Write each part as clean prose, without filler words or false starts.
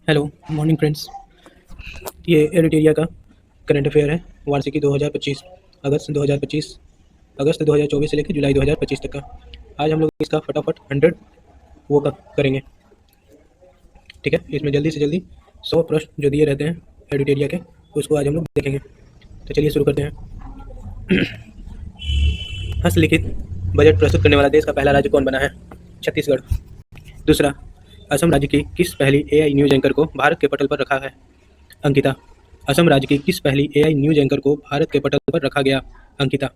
Hello morning friends. ये एडिटेरिया का current affair है। वार्षिकी 2025 अगस्त 2024 से लेकर जुलाई 2025 तक का। आज हम लोग इसका फटाफट 100 करेंगे। ठीक है, इसमें जल्दी से जल्दी 100 प्रश्न जो दिए रहते हैं एडिटेरिया के, उसको आज हम लोग देखेंगे। तो चलिए शुरू करते हैं। हस्तलिखित बजट प्रस्तुत करने वाला देश का पहला राज्य कौन बना है? छत्तीसगढ़। दूसरा, असम राज्य की किस पहली एआई न्यूज एंकर को भारत के पटल पर रखा है? अंकिता। असम राज्य की किस पहली एआई न्यूज एंकर को भारत के पटल पर रखा गया? अंकिता।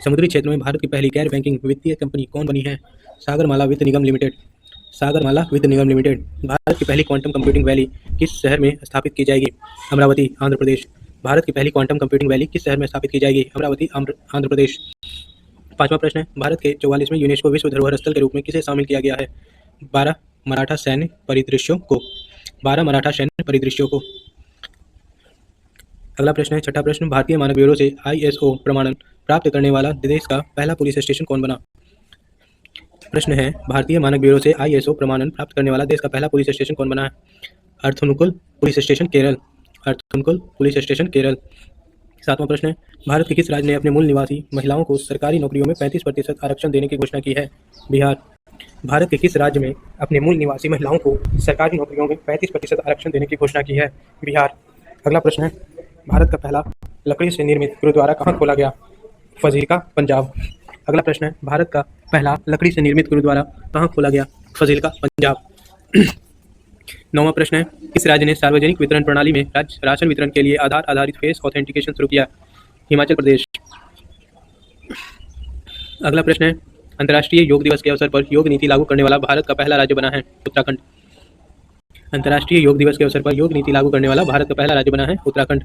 समुद्री क्षेत्र में भारत की पहली गैर बैंकिंग वित्तीय कंपनी कौन बनी है? सागरमाला वित्त निगम लिमिटेड। सागरमाला वित्त निगम लिमिटेड। भारत की पहली क्वांटम कंप्यूटिंग वैली किस शहर में स्थापित की जाएगी? अमरावती, आंध्र प्रदेश। भारत की पहली क्वांटम कंप्यूटिंग वैली किस शहर में स्थापित की जाएगी? अमरावती, आंध्र प्रदेश। पांचवा प्रश्न है, भारत के 44वें यूनेस्को विश्व धरोहर स्थल के रूप में किसे शामिल किया गया है? 12 मराठा सैन्य परिदृश्यों को। 12 मराठा सैन्य परिदृश्यों को। अगला प्रश्न है, छठा प्रश्न, भारतीय मानक ब्यूरो से आईएसओ प्रमाणन प्राप्त करने वाला देश का पहला पुलिस स्टेशन कौन बना? प्रश्न है, भारतीय मानक ब्यूरो से आईएसओ प्रमाणन प्राप्त करने वाला देश का पहला पुलिस स्टेशन कौन बना है? Ernakulam police station, Kerala. Ernakulam police station, Kerala. सातवां प्रश्न है, भारत के किस राज्य ने अपने मूल निवासी महिलाओं को सरकारी नौकरियों में 35% आरक्षण देने की घोषणा की है? बिहार। भारत के किस राज्य में अपने मूल निवासी महिलाओं को सरकारी नौकरियों में 35% आरक्षण देने की घोषणा की है? बिहार। अगला प्रश्न है, भारत का पहला लकड़ी से निर्मित गुरुद्वारा कहाँ खोला गया? फजील्का, पंजाब। अगला प्रश्न है, भारत का पहला लकड़ी से निर्मित गुरुद्वारा कहाँ खोला गया? फजील्का, पंजाब। नौवां प्रश्न है, किस राज्य ने सार्वजनिक वितरण प्रणाली में राशन वितरण के लिए आधार आधारित फेस ऑथेंटिकेशन शुरू किया? हिमाचल प्रदेश। अगला प्रश्न है, अंतर्राष्ट्रीय योग दिवस के अवसर पर योग नीति लागू करने वाला भारत का पहला राज्य बना है? उत्तराखंड। अंतर्राष्ट्रीय योग दिवस के अवसर पर योग नीति लागू करने वाला भारत का पहला राज्य बना है? उत्तराखंड।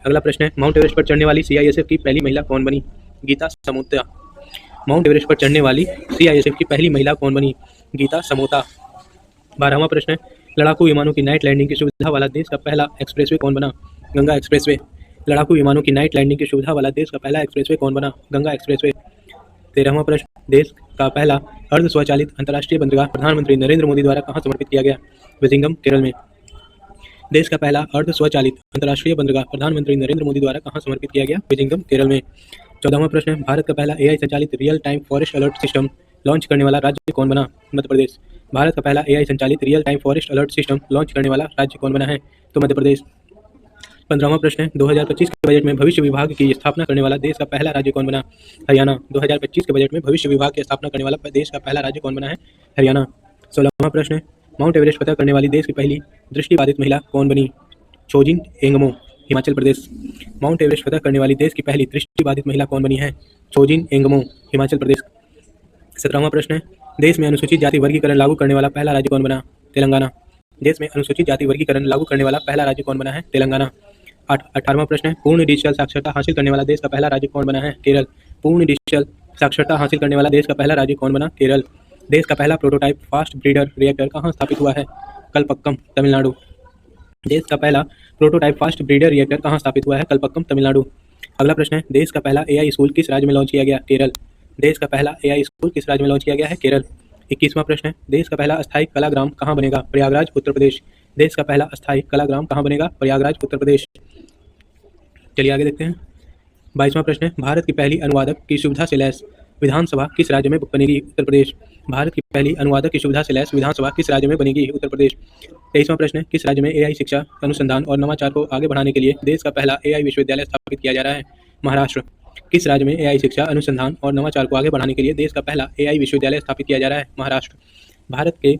अगला प्रश्न है, माउंट एवरेस्ट पर चढ़ने वाली सीआईएसएफ की पहली महिला कौन बनी? गीता समोता। माउंट एवरेस्ट पर चढ़ने वाली सीआईएसएफ की पहली महिला कौन बनी? गीता समोता। 12वां प्रश्न है, लड़ाकू विमानों की नाइट लैंडिंग की सुविधा वाला देश का पहला एक्सप्रेसवे कौन बना? गंगा एक्सप्रेसवे। लड़ाकू विमानों की नाइट लैंडिंग की सुविधा वाला देश का पहला एक्सप्रेसवे कौन बना? गंगा एक्सप्रेसवे। 13वां प्रश्न, देश का पहला अर्ध स्वचालित अंतर्राष्ट्रीय बंदरगाह प्रधानमंत्री नरेंद्र मोदी द्वारा कहाँ समर्पित किया गया? विजिंगम, केरल में। देश का पहला अर्ध स्वचालित अंतर्राष्ट्रीय बंदरगाह प्रधानमंत्री नरेंद्र मोदी द्वारा कहाँ समर्पित किया गया? विजिंगम, केरल में। 14वां प्रश्न है, भारत का पहला एआई संचालित real time forest alert system launch करने वाला राज्य कौन बना? मध्य प्रदेश। भारत का पहला एआई संचालित real time forest alert system launch करने वाला राज्य कौन बना है? तो मध्य प्रदेश। 15वां प्रश्न है, 2025 के बजट में भविष्य विभाग की स्थापना करने वाला देश का पहला राज्य कौन बना? हरियाणा। 2025 के बजट में भविष्य विभाग की स्थापना करने वाला देश का पहला राज्य कौन बना है? हरियाणा। 16वां प्रश्न है, माउंट एवरेस्ट फतह करने वाली देश की पहली दृष्टिबाधित महिला कौन बनी? छोजिन एंगमो, हिमाचल प्रदेश। माउंट एवरेस्ट फतह करने वाली देश की पहली दृष्टिबाधित महिला कौन बनी है? छोजिन एंगमो, हिमाचल प्रदेश। 17वां प्रश्न है, देश में अनुसूचित जाति वर्गीकरण लागू करने वाला पहला राज्य कौन बना? तेलंगाना। देश में अनुसूचित जाति वर्गीकरण लागू करने वाला पहला राज्य कौन बना है? तेलंगाना। 18वां प्रश्न है, पूर्ण डिजिटल साक्षरता हासिल करने वाला देश का पहला राज्य कौन बना है? केरल। पूर्ण डिजिटल साक्षरता हासिल करने वाला देश का पहला राज्य कौन बना? केरल। देश का पहला प्रोटोटाइप फास्ट ब्रीडर रिएक्टर कहाँ स्थापित हुआ है? कलपक्कम, तमिलनाडु। देश का पहला प्रोटोटाइप फास्ट ब्रीडर रिएक्टर कहाँ स्थापित हुआ है? कलपक्कम, तमिलनाडु। अगला प्रश्न है, देश का पहला एआई स्कूल किस राज्य में लॉन्च किया गया? केरल। देश का पहला एआई स्कूल किस राज्य में लॉन्च किया गया है? केरल। 21वां प्रश्न है, देश का पहला अस्थायी कलाग्राम कहाँ बनेगा? प्रयागराज, उत्तर प्रदेश। देश का पहला अस्थायी कलाग्राम कहाँ बनेगा? प्रयागराज, उत्तर प्रदेश। चलिए आगे देखते हैं। 22वां प्रश्न है, भारत की पहली अनुवादक की सुविधा से लैस विधानसभा किस राज्य में बनेगी? उत्तर प्रदेश। भारत की पहली अनुवादक की सुविधा से लैस विधानसभा किस राज्य में बनेगी? उत्तर प्रदेश। 23वां प्रश्न है, किस राज्य में एआई शिक्षा, अनुसंधान और नवाचार को आगे बढ़ाने के लिए देश का पहला एआई विश्वविद्यालय स्थापित किया जा रहा है? महाराष्ट्र। किस राज्य में एआई शिक्षा, अनुसंधान और नवाचार को आगे बढ़ाने के लिए देश का पहला एआई विश्वविद्यालय स्थापित किया जा रहा है? महाराष्ट्र। भारत के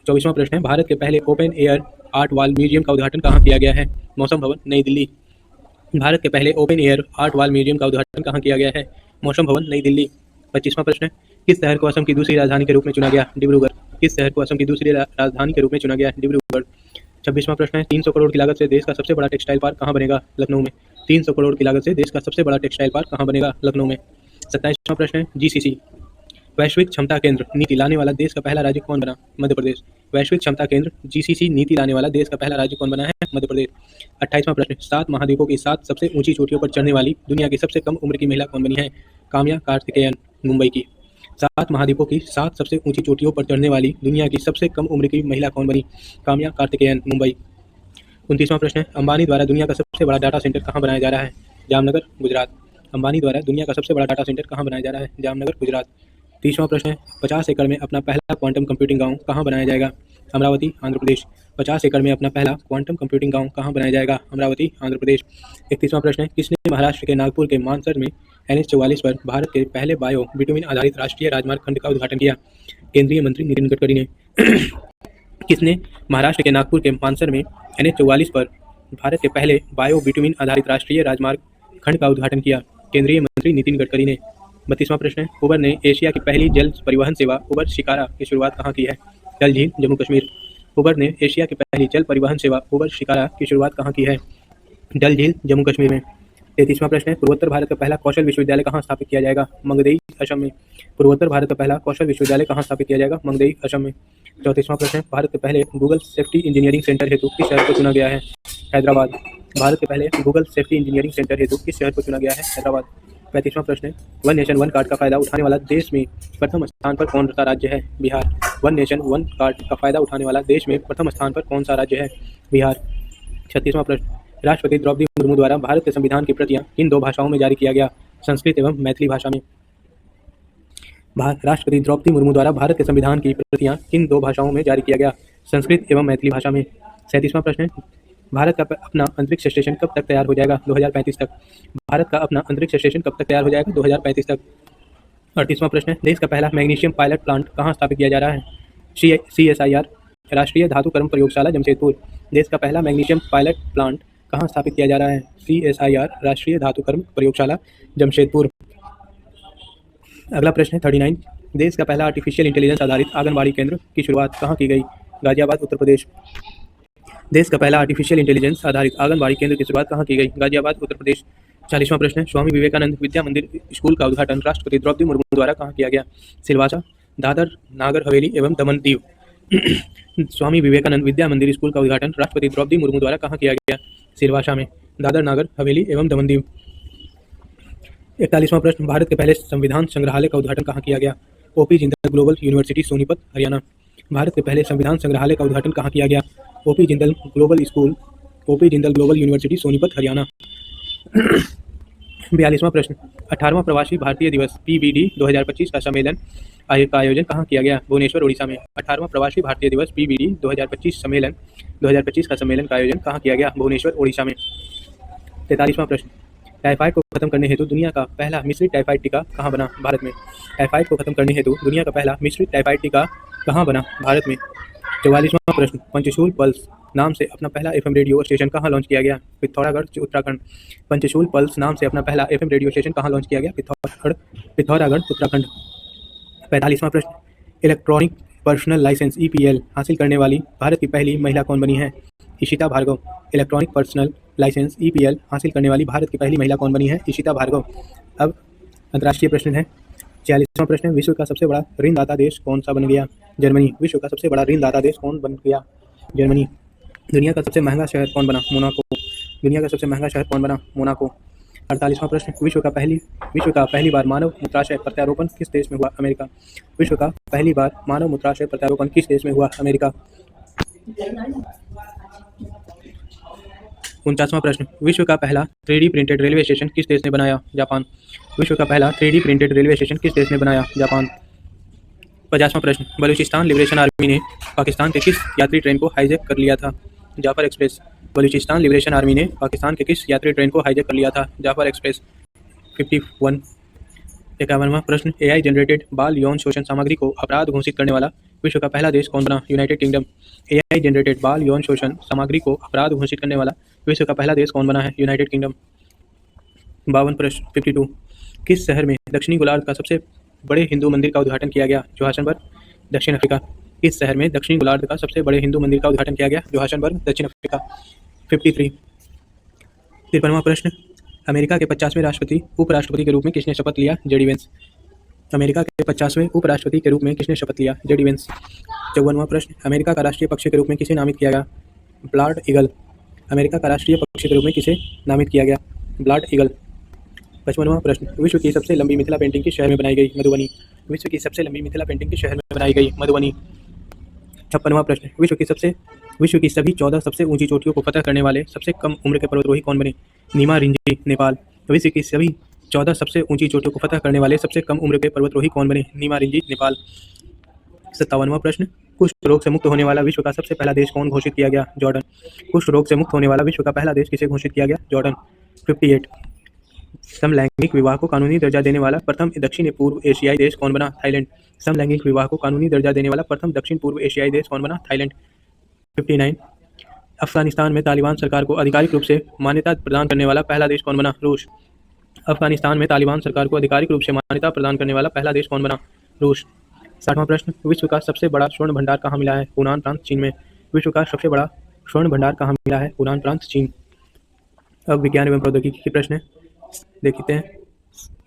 24वां प्रश्न है, भारत के पहले open air art wall museum का उद्घाटन कहाँ किया गया है? मौसम भवन, नई दिल्ली। भारत के पहले open air art wall museum का उद्घाटन कहाँ किया गया है? मौसम भवन, नई दिल्ली। 25वां प्रश्न है, किस शहर को असम की दूसरी राजधानी के रूप में चुना गया? डिब्रूगढ़। किस शहर को असम की दूसरी राजधानी के रूप में चुना गया? डिब्रूगढ़। 26वां प्रश्न है, 300 करोड़ की लागत से देश का सबसे बड़ा टेक्सटाइल पार्क कहाँ बनेगा? लखनऊ में। 300 करोड़ की लागत से देश का सबसे बड़ा टेक्सटाइल पार्क कहाँ बनेगा? लखनऊ में। 27वां प्रश्न है, जीसीसी वैश्विक क्षमता केंद्र नीति लाने वाला देश का पहला राज्य कौन बना? मध्य प्रदेश। वैश्विक क्षमता केंद्र जीसीसी नीति लाने वाला देश का पहला राज्य कौन बना है? मध्य प्रदेश। 28वां प्रश्न, 7 महाद्वीपों की 7 सबसे ऊंची चोटियों पर चढ़ने वाली दुनिया की सबसे कम उम्र की महिला कौन बनी है? काम्या कार्तिकेयन, मुंबई की। 7 महाद्वीपों की 7 सबसे ऊंची चोटियों पर चढ़ने वाली दुनिया की सबसे कम उम्र की महिला कौन बनी? काम्या कार्तिकेयन, मुंबई। 29वां प्रश्न है, अंबानी द्वारा दुनिया का सबसे बड़ा डाटा सेंटर कहाँ बनाया जा रहा है? जामनगर, गुजरात। अंबानी द्वारा दुनिया का सबसे बड़ा डाटा सेंटर कहाँ बनाया जा रहा है? जामनगर, गुजरात। 30वां प्रश्न है, 50 एकड़ में अपना पहला क्वांटम कंप्यूटिंग गांव कहाँ बनाया जाएगा? अमरावती, आंध्र प्रदेश। 50 एकड़ में अपना पहला क्वांटम कंप्यूटिंग गांव कहाँ बनाया जाएगा? अमरावती, आंध्र प्रदेश। 31वां प्रश्न है, किसने महाराष्ट्र के नागपुर के मानसर में NH-44 पर भारत के पहले बायो बिटुमिन आधारित राष्ट्रीय राजमार्ग खंड का उद्घाटन किया? केंद्रीय मंत्री नितिन गडकरी ने। किसने महाराष्ट्र के नागपुर के मानसर में NH-44 पर भारत के पहले बायो बिटुमिन आधारित राष्ट्रीय राजमार्ग खंड का उद्घाटन किया? केंद्रीय मंत्री नितिन गडकरी ने। 32वां प्रश्न है, उबर ने एशिया की पहली जल परिवहन सेवा उबर शिकारा की शुरुआत कहाँ की है? डल झील, जम्मू कश्मीर। उबर ने एशिया की पहली जल परिवहन सेवा उबर शिकारा की शुरुआत कहाँ की है? डल झील, जम्मू कश्मीर में। 33वां प्रश्न है, पूर्वोत्तर भारत का पहला कौशल विश्वविद्यालय कहाँ स्थापित किया जाएगा? मंगदेई, असम में। पूर्वोत्तर भारत का पहला कौशल विश्वविद्यालय कहाँ स्थापित किया जाएगा? मंगदेई, असम में। 34वां प्रश्न है, भारत के पहले गूगल सेफ्टी इंजीनियरिंग सेंटर हेतु किस शहर को चुना गया है? हैदराबाद। भारत के पहले गूगल सेफ्टी इंजीनियरिंग सेंटर हेतु किस शहर को चुना गया है? हैदराबाद। 35वां प्रश्न है, वन नेशन वन कार्ड का फायदा उठाने वाला देश में प्रथम स्थान पर कौन सा राज्य है? Bihar. One nation one card का फायदा उठाने वाला देश में प्रथम स्थान पर कौन सा राज्य है? बिहार। 36वां प्रश्न, राष्ट्रपति द्रौपदी मुर्मू द्वारा भारत के संविधान की प्रतियां किन 2 भाषाओं में जारी किया गया? संस्कृत एवं मैथिली भाषा में। राष्ट्रपति द्रौपदी मुर्मू द्वारा भारत के संविधान की प्रतियां किन 2 भाषाओं में जारी किया गया? संस्कृत एवं मैथिली भाषा में। 37वां प्रश्न है, भारत का अपना अंतरिक्ष स्टेशन कब तक तैयार हो जाएगा? 2035 तक। भारत का अपना अंतरिक्ष स्टेशन कब तक तैयार हो जाएगा? 2035 तक। 38वां प्रश्न है, देश का पहला मैग्नीशियम पायलट प्लांट कहाँ स्थापित किया जा रहा है? CSIR, राष्ट्रीय धातुकर्म प्रयोगशाला, जमशेदपुर। देश का पहला मैग्नीशियम पायलट प्लांट कहाँ स्थापित किया जा रहा है? CSIR, राष्ट्रीय धातुकर्म प्रयोगशाला, जमशेदपुर। अगला प्रश्न है 39, देश का पहला आर्टिफिशियल इंटेलिजेंस आधारित आंगनबाड़ी केंद्र की शुरुआत कहाँ की गई? गाजियाबाद, उत्तर प्रदेश। देश का पहला आर्टिफिशियल इंटेलिजेंस आधारित आंगनबाड़ी केंद्र की शुरुआत कहाँ की गई? गाजियाबाद, उत्तर प्रदेश। 40वां प्रश्न है, स्वामी विवेकानंद विद्या मंदिर स्कूल का उद्घाटन राष्ट्रपति द्रौपदी मुर्मू द्वारा कहाँ किया गया? सिलवासा, दादर, नागर हवेली एवं दमन दीव। स्वामी विवेकानंद विद्या मंदिर स्कूल का उद्घाटन राष्ट्रपति द्रौपदी मुर्मू द्वारा कहाँ किया गया? सिलवासा में, दादर, नागर हवेली एवं दमन दीव। 41वां प्रश्न, भारत के पहले संविधान संग्रहालय का उद्घाटन कहाँ किया गया? OP Jindal global university, Sonipat, Haryana. Bharat के पहले संविधान संग्रहालय का उद्घाटन कहाँ किया गया? OP Jindal global school, OP Jindal global university, Sonipat, Haryana. 42वां प्रश्न, 18वां प्रवासी भारतीय दिवस PVD 2025 का सम्मेलन का आयोजन कहाँ किया गया? भुवनेश्वर, उड़ीसा में। 18वां प्रवासी भारतीय दिवस PVD 2025 का सम्मेलन का आयोजन कहाँ किया गया? भुवनेश्वर, उड़ीसा में। 43वां प्रश्न, टाइफाइड को खत्म करने हेतु दुनिया का पहला मिश्रित टाइफाइड टीका कहाँ बना? भारत में। टाइफाइड को खत्म करने हेतु दुनिया का पहला मिश्रित टाइफाइड टीका कहाँ बना? भारत में। 44वां प्रश्न, पंचशूल पल्स नाम से अपना पहला FM रेडियो स्टेशन कहाँ लॉन्च किया गया? पिथौरागढ़, उत्तराखंड। पंचशूल पल्स नाम से अपना पहला FM रेडियो स्टेशन कहाँ लॉन्च किया गया? पिथौरागढ़, उत्तराखंड। 45वां प्रश्न, इलेक्ट्रॉनिक पर्सनल लाइसेंस EPL हासिल करने वाली भारत की पहली महिला कौन बनी है? Ishita Bhargav. Electronic personal licence EPL हासिल करने वाली भारत की पहली महिला कौन बनी है? इशिता भार्गव। अब अंतर्राष्ट्रीय प्रश्न है 46वां प्रश्न, विश्व का सबसे बड़ा ऋणदाता देश कौन सा बन गया? जर्मनी। विश्व का सबसे बड़ा ऋणदाता देश कौन बन गया? जर्मनी। दुनिया का सबसे महंगा शहर कौन बना? मोनाको। दुनिया का सबसे महंगा शहर कौन बना? मोनाको। 48वां प्रश्न, विश्व का पहली बार मानव मूत्राशय प्रत्यारोपण किस देश में हुआ? अमेरिका। विश्व का पहली बार मानव मूत्राशय प्रत्यारोपण किस देश में हुआ? अमेरिका। 49वां प्रश्न, विश्व का पहला 3D प्रिंटेड रेलवे स्टेशन किस देश ने बनाया? जापान। विश्व का पहला 3D प्रिंटेड रेलवे स्टेशन किस देश ने बनाया? जापान। 50वां प्रश्न, बलूचिस्तान लिबरेशन आर्मी ने पाकिस्तान के किस यात्री ट्रेन को हाईजैक कर लिया था? Jaffar express. Balochistan liberation army ने पाकिस्तान के किस यात्री ट्रेन को हाईजैक कर लिया था? जाफर एक्सप्रेस। 51। 51वां प्रश्न, AI जनरेटेड बाल यौन शोषण सामग्री को अपराध घोषित करने वाला विश्व का पहला देश कौन बना? United kingdom. AI जनरेटेड बाल यौन शोषण सामग्री को अपराध घोषित करने वाला विश्व का पहला देश कौन बना है? United kingdom. 52 प्रश्न, 52, किस शहर में दक्षिणी गोलार्ध का सबसे बड़े हिंदू मंदिर का उद्घाटन किया गया? जोहान्सबर्ग, दक्षिण अफ्रीका। किस शहर में दक्षिणी गोलार्ध का सबसे बड़े हिंदू मंदिर का उद्घाटन किया गया? जोहान्सबर्ग, दक्षिण अफ्रीका। 53। 53वां प्रश्न, अमेरिका के 50वें उपराष्ट्रपति के रूप में किसने शपथ लिया? JD Vance. अमेरिका के 50वें उपराष्ट्रपति के रूप में किसने शपथ लिया? JD Vance. 54वां प्रश्न, अमेरिका का राष्ट्रीय पक्षी के रूप में किसे नामित किया गया? Blood eagle. अमेरिका का राष्ट्रीय पक्षी के रूप में किसे नामित किया गया? Blood eagle. 55वां प्रश्न, विश्व की सबसे लंबी मिथिला पेंटिंग किस शहर में बनाई गई? मधुबनी। विश्व की सबसे लंबी मिथिला पेंटिंग किस शहर में बनाई गई? मधुबनी। 56वां प्रश्न, विश्व की सभी 14 सबसे ऊंची चोटियों को फतह करने वाले सबसे कम उम्र के पर्वतारोही कौन बने? नीमा रिंजी, नेपाल। विश्व की सभी 14 सबसे ऊंची चोटियों को फतह करने वाले सबसे कम उम्र के पर्वतारोही कौन बने? नीमा रिंजी, नेपाल। 57वां प्रश्न, कुष्ठ रोग से मुक्त होने वाला विश्व का सबसे पहला देश कौन घोषित किया गया? जॉर्डन। कुष्ठ रोग से मुक्त होने वाला विश्व का पहला देश किसे घोषित किया गया? जॉर्डन। 58, समलैंगिक विवाह को कानूनी दर्जा देने वाला प्रथम दक्षिण पूर्व एशियाई देश कौन बना? थाईलैंड। समलैंगिक विवाह को कानूनी दर्जा देने वाला प्रथम दक्षिण पूर्व एशियाई देश कौन बना? थाईलैंड। 59, अफगानिस्तान में तालिबान सरकार को आधिकारिक रूप से मान्यता प्रदान करने वाला पहला देश कौन बना? रूस। अफगानिस्तान में तालिबान सरकार को आधिकारिक रूप से मान्यता प्रदान करने वाला पहला देश कौन बना? रूस। 60वां प्रश्न, विश्व का सबसे बड़ा स्वर्ण भंडार कहाँ मिला है? हुनान प्रांत, चीन में। विश्व का सबसे बड़ा स्वर्ण भंडार कहाँ मिला है? हुनान प्रांत, चीन। अब विज्ञान एवं प्रौद्योगिकी के प्रश्न देखते हैं।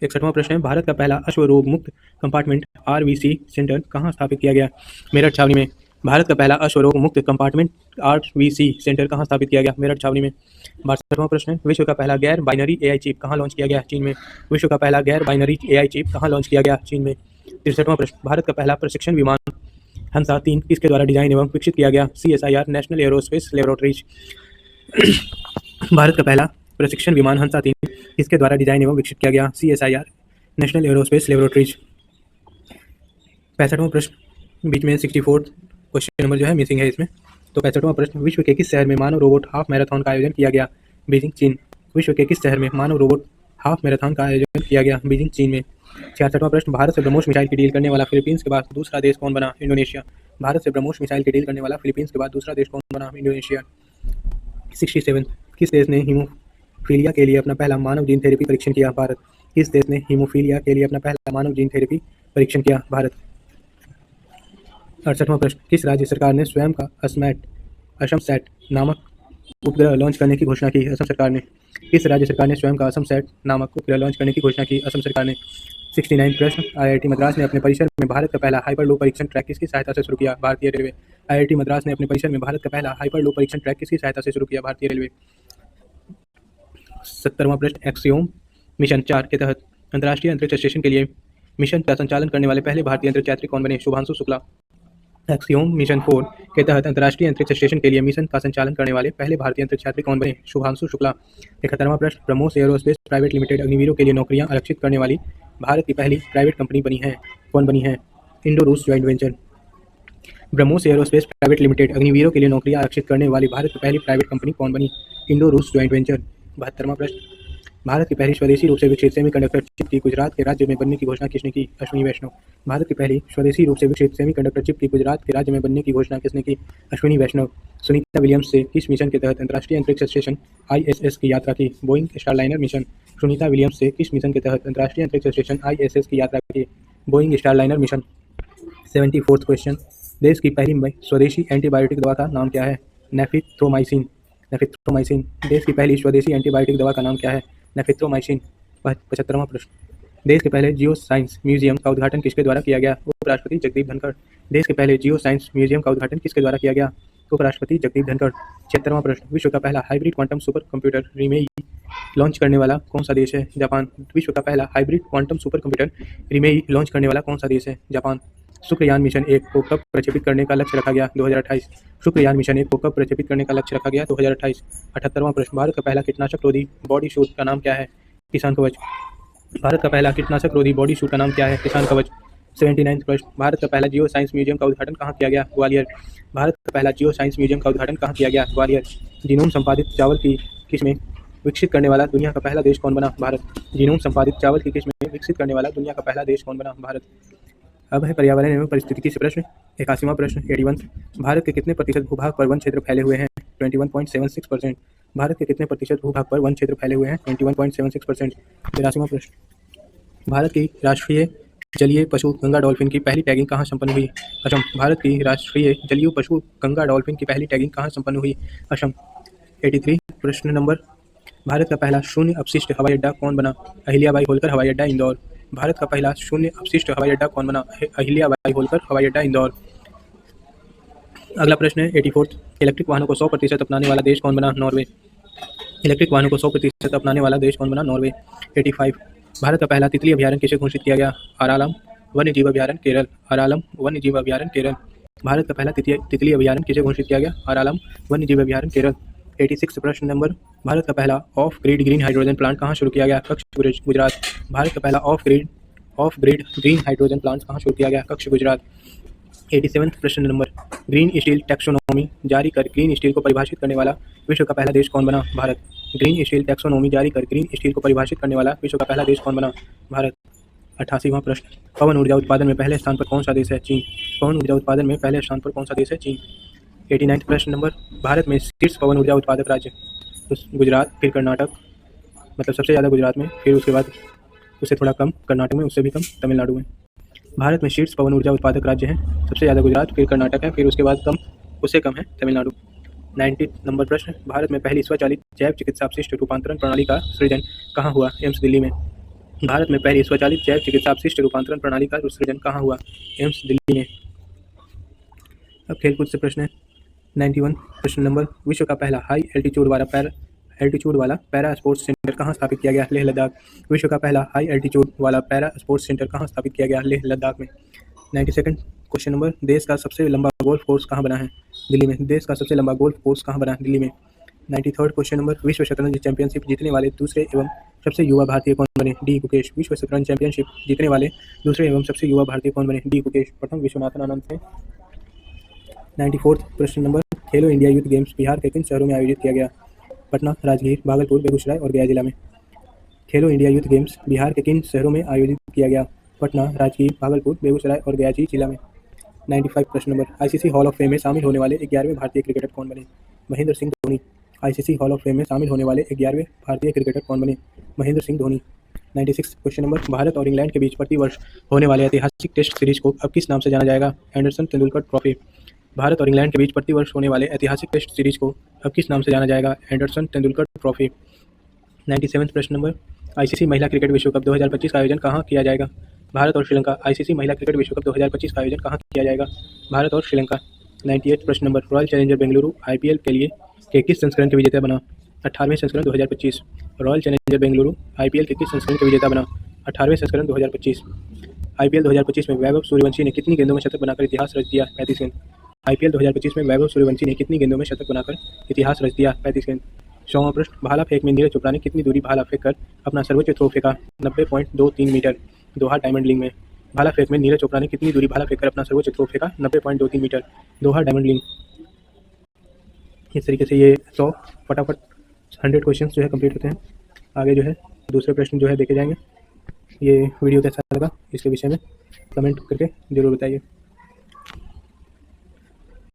61वां प्रश्न है, भारत का पहला अश्व रोग मुक्त कंपार्टमेंट RVC सेंटर कहाँ स्थापित किया गया? मेरठ छावनी में। भारत का पहला अश्व रोग मुक्त कंपार्टमेंट RVC सेंटर कहाँ स्थापित किया गया? मेरठ छावनी में। 62वां प्रश्न है, विश्व का पहला गैर बाइनरी AI चिप कहाँ लॉन्च किया गया? चीन में। विश्व का पहला गैर बाइनरी AI चिप कहाँ लॉन्च किया गया? चीन में। 63वां प्रश्न, भारत का पहला प्रशिक्षण विमान हंसा 3 किसके द्वारा डिजाइन एवं विकसित किया गया? CSIR, national aerospace laboratories. Bharat का पहला प्रशिक्षण विमान हंसा 3 किसके द्वारा डिजाइन एवं विकसित किया गया? CSIR, national aerospace laboratories. 65वां प्रश्न, बीच में 64 क्वेश्चन नंबर जो है मिसिंग है इसमें। तो 65वां प्रश्न, विश्व के किस शहर में मानव रोबोट हाफ मैराथन का आयोजन किया गया? बीजिंग, चीन। विश्व के किस शहर में मानव रोबोट हाफ मैराथन का आयोजन किया गया? बीजिंग, चीन में। 66वां प्रश्न, भारत से ब्रह्मोस मिसाइल की डील करने वाला फिलीपींस के बाद दूसरा देश कौन बना? इंडोनेशिया। भारत से ब्रह्मोस मिसाइल की डील करने वाला फिलीपींस के बाद दूसरा देश कौन बना? इंडोनेशिया। 67, किस देश ने हीमोफीलिया के लिए अपना पहला मानव जीन थेरेपी परीक्षण किया? भारत। किस देश ने हीमोफीलिया के लिए अपना पहला मानव जीन थेरेपी परीक्षण किया? भारत। 68वां प्रश्न, किस राज्य सरकार ने स्वयं का असमसैट नामक उपग्रह लॉन्च करने की घोषणा की? असम सरकार ने। किस राज्य सरकार ने स्वयं का असमसैट नामक उपग्रह लॉन्च करने की घोषणा की? असम सरकार ने। 69 प्रश्न, IIT मद्रास ने अपने परिसर में भारत का पहला हाइपरलूप परीक्षण ट्रैक किसकी सहायता से शुरू किया? भारतीय रेलवे। IIT मद्रास ने अपने परिसर में भारत का पहला हाइपरलूप परीक्षण ट्रैक किसकी सहायता से शुरू किया? भारतीय रेलवे। 70वां प्रश्न, एक्सियोम मिशन 4 के तहत अंतर्राष्ट्रीय अंतरिक्ष स्टेशन के लिए मिशन का संचालन करने वाले पहले भारतीय अंतरिक्ष यात्री कौन बने? शुभांशु शुक्ला। एक्सियोम मिशन 4 के तहत अंतर्राष्ट्रीय अंतरिक्ष स्टेशन के लिए मिशन का संचालन करने वाले पहले भारतीय अंतरिक्ष यात्री कौन बने? शुभांशु शुक्ला। 71वां प्रश्न, ब्रह्मोस एरोस्पेस प्राइवेट लिमिटेड अग्निवीरों के लिए नौकरियां आरक्षित करने वाली भारत की पहली प्राइवेट कंपनी बनी है? कौन बनी है? इंडो रूस joint venture. BrahMos aerospace private limited अग्निवीरों के लिए नौकरियां आरक्षित करने वाली भारत की पहली प्राइवेट कंपनी कौन बनी? इंडो रूस ज्वाइंट वेंचर। 72वां प्रश्न, भारत की पहली स्वदेशी रूप से विकसित सेमीकंडक्टर चिप की गुजरात के राज्य में बनने की घोषणा किसने की? अश्विनी वैष्णव। भारत की पहली स्वदेशी रूप से विकसित सेमीकंडक्टर चिप की गुजरात के राज्य में बनने की घोषणा किसने की? अश्विनी वैष्णव। सुनीता विलियम्स से किस मिशन के तहत अंतर्राष्ट्रीय अंतरिक्ष स्टेशन ISS की यात्रा की? Boeing Starliner mission. Sunita Williams से किस मिशन के तहत अंतर्राष्ट्रीय अंतरिक्ष स्टेशन ISS की यात्रा की? Boeing Starliner mission. 74th question, देश की पहली स्वदेशी एंटीबायोटिक दवा का नाम क्या है? नेफिथ्रोमाइसिन। नेफिथ्रोमाइसिन। देश की पहली स्वदेशी एंटीबायोटिक दवा का नाम क्या है? नेफिथ्रोमाइसिन। 75वां प्रश्न, देश के पहले जियो साइंस म्यूजियम का उद्घाटन किसके द्वारा किया गया? उपराष्ट्रपति जगदीप धनखड़। देश के पहले जियो साइंस म्यूजियम का उद्घाटन किसके द्वारा किया गया? उपराष्ट्रपति जगदीप धनखड़। 76वां प्रश्न, विश्व का पहला hybrid quantum super computer Reimei launch करने वाला कौन सा देश है? जापान। विश्व का पहला hybrid quantum super computer Reimei launch करने वाला कौन सा देश है? जापान। शुक्रयान मिशन 1 को कब प्रक्षेपित करने का लक्ष्य रखा गया? 2028। शुक्रयान मिशन 1 को कब प्रक्षेपित करने का लक्ष्य रखा गया? 2028। 78वां प्रश्न, भारत का पहला कीटनाशक रोधी बॉडी सूट का नाम क्या है? किसान कवच। भारत का पहला कीटनाशक रोधी बॉडी सूट का नाम क्या है? किसान कवच। 79वां प्रश्न, भारत का पहला जियो साइंस म्यूजियम का उद्घाटन कहाँ किया गया? ग्वालियर। भारत का पहला जियो साइंस म्यूजियम का उद्घाटन कहाँ किया गया? ग्वालियर। जीनोम संपादित चावल की किस्में विकसित करने वाला दुनिया का पहला देश कौन बना? भारत। जीनोम संपादित चावल की किस्में विकसित करने वाला दुनिया का पहला देश कौन बना? भारत। अब है पर्यावरण एवं पारिस्थितिकी से प्रश्न। 81वां प्रश्न, 81, भारत के कितने प्रतिशत भूभाग पर वन क्षेत्र फैले हुए हैं? 21.76%। भारत के कितने प्रतिशत भूभाग पर वन क्षेत्र फैले हुए हैं? 21.76%। 83वां प्रश्न, भारत की राष्ट्रीय जलीय पशु गंगा डॉल्फिन की पहली टैगिंग कहाँ संपन्न हुई? असम। भारत की राष्ट्रीय जलीय पशु गंगा डॉल्फिन की पहली टैगिंग कहाँ संपन्न हुई? असम। 83 प्रश्न नंबर, भारत का पहला शून्य अपशिष्ट हवाई अड्डा कौन बना? अहिल्याबाई होलकर हवाई अड्डा, इंदौर। भारत का पहला शून्य अपशिष्ट हवाई अड्डा कौन बना? अहिल्याबाई होलकर हवाई अड्डा, इंदौर। अगला प्रश्न है 84, इलेक्ट्रिक वाहनों को 100% अपनाने वाला देश कौन बना? नॉर्वे। इलेक्ट्रिक वाहनों को 100% अपनाने वाला देश कौन बना? नॉर्वे। 85। भारत का पहला तितली अभयारण्य किसे घोषित किया गया? अरालम वन्य जीव अभयारण्य, केरल। अरालम वन्य जीव अभयारण्य, केरल। भारत का पहला तितली अभयारण्य किसे घोषित किया गया? अरालम वन्य जीव अभयारण्य, केरल। 86 प्रश्न नंबर, भारत का पहला of grid green hydrogen plant कहाँ शुरू किया गया? कच्छ, गुजरात। भारत का पहला of grid green hydrogen plant कहाँ शुरू किया गया? कच्छ, गुजरात। 87 प्रश्न नंबर, ग्रीन स्टील टैक्सोनॉमी जारी कर ग्रीन स्टील को परिभाषित करने वाला विश्व का पहला देश कौन बना? भारत। ग्रीन स्टील टैक्सोनॉमी जारी कर ग्रीन स्टील को परिभाषित करने वाला विश्व का पहला देश कौन बना? भारत। 88वां प्रश्न, पवन ऊर्जा उत्पादन में पहले स्थान पर कौन सा देश है? चीन। पवन ऊर्जा उत्पादन में पहले स्थान पर कौन सा देश है? चीन। 89 प्रश्न नंबर, भारत में शीर्ष पवन ऊर्जा उत्पादक राज्य? गुजरात, फिर कर्नाटक, मतलब सबसे ज़्यादा गुजरात में, फिर उसके बाद उससे थोड़ा कम कर्नाटक में, उससे भी कम तमिलनाडु में। भारत में शीर्ष पवन ऊर्जा उत्पादक राज्य हैं, सबसे ज़्यादा गुजरात, फिर कर्नाटक है, फिर उसके बाद उससे कम है तमिलनाडु। 90 नंबर प्रश्न, भारत में पहली स्वचालित जैव चिकित्सा अपशिष्ट रूपांतरण प्रणाली का सृजन कहाँ हुआ? एम्स, दिल्ली में। भारत में पहली स्वचालित जैव चिकित्सा अपशिष्ट रूपांतरण प्रणाली का सृजन कहाँ हुआ? एम्स, दिल्ली में। अब खेलकूद से प्रश्न है। 91 प्रश्न नंबर, विश्व का पहला हाई एल्टीट्यूड वाला पैरा स्पोर्ट्स सेंटर कहाँ स्थापित किया गया? लेह, लद्दाख। विश्व का पहला हाई एल्टीट्यूड वाला पैरा स्पोर्ट्स सेंटर कहाँ स्थापित किया गया? लेह, लद्दाख में। 92 क्वेश्चन नंबर, देश का सबसे लंबा गोल्फ कोर्स कहाँ बना है? दिल्ली में। देश का सबसे लंबा गोल्फ कोर्स कहाँ बना है? दिल्ली में। 93 क्वेश्चन नंबर, विश्व शतरंज चैंपियनशिप जीतने वाले दूसरे एवं सबसे युवा भारतीय कौन बने? डी गुकेश। विश्व शतरंज चैंपियनशिप जीतने वाले दूसरे एवं सबसे युवा भारतीय कौन बने? डी गुकेश। प्रथम विश्वनाथन आनंद थे। 94 प्रश्न नंबर, खेलो इंडिया यूथ गेम्स बिहार के किन शहरों में आयोजित किया गया? पटना, राजगीर, भागलपुर, बेगूसराय और गया जिला में। खेलो इंडिया यूथ गेम्स बिहार के किन शहरों में आयोजित किया गया? पटना, राजगीर, भागलपुर, बेगूसराय और गया जिला में। 95 प्रश्न number, ICC hall of fame में शामिल होने वाले 11वें भारतीय क्रिकेटर कौन बने? Mahendra Singh Dhoni. ICC hall of fame में शामिल होने वाले 11वें भारतीय क्रिकेटर कौन बने? महेंद्र सिंह धोनी। 96 क्वेश्चन नंबर, भारत और इंग्लैंड के बीच प्रतिवर्ष होने वाले ऐतिहासिक टेस्ट सीरीज को अब किस नाम से जाना जाएगा? Anderson Tendulkar trophy. भारत और इंग्लैंड के बीच प्रतिवर्ष होने वाले ऐतिहासिक टेस्ट सीरीज को अब किस नाम से जाना जाएगा? Anderson Tendulkar trophy. 97 प्रश्न नंबर, आईसीसी महिला क्रिकेट विश्व कप 2025 का आयोजन कहाँ किया जाएगा? भारत और श्रीलंका। आईसीसी महिला क्रिकेट विश्व कप 2025 का आयोजन कहाँ किया जाएगा? भारत और श्रीलंका। 98 प्रश्न number, royal challenger Bengaluru IPL के किस संस्करण के विजेता बना? 18वें संस्करण 2025। रॉयल चैलेंजर बेंगलुरु आईपीएल के किस संस्करण के विजेता बना? 18वें संस्करण 2025। आईपीएल 2025 में वैभव सूर्यवंशी ने कितनी गेंदों में शतक बनाकर इतिहास रच दिया? 35 गेंद। आईपीएल 2025 में वैभव सूर्यवंशी ने कितनी गेंदों में शतक बनाकर इतिहास रच दिया? 35 गेंद। 100वां प्रश्न, भाला फेंक में नीरज चोपड़ा ने कितनी दूरी भाला फेंक कर अपना सर्वोच्च थ्रो फेंका? 90.23 मीटर, दोहा डायमंड लीग में। भाला फेंक में नीरज चोपड़ा ने कितनी दूरी भाला फेंक कर अपना सर्वोच्च थ्रो फेंका? 90.23 मीटर, दोहा डायमंड लीग। इस तरीके से ये 100 फटाफट 100 क्वेश्चन जो है कंप्लीट होते हैं। आगे जो है दूसरे प्रश्न जो है देखे जाएंगे। ये वीडियो कैसा लगा इसके विषय में कमेंट करके ज़रूर बताइए।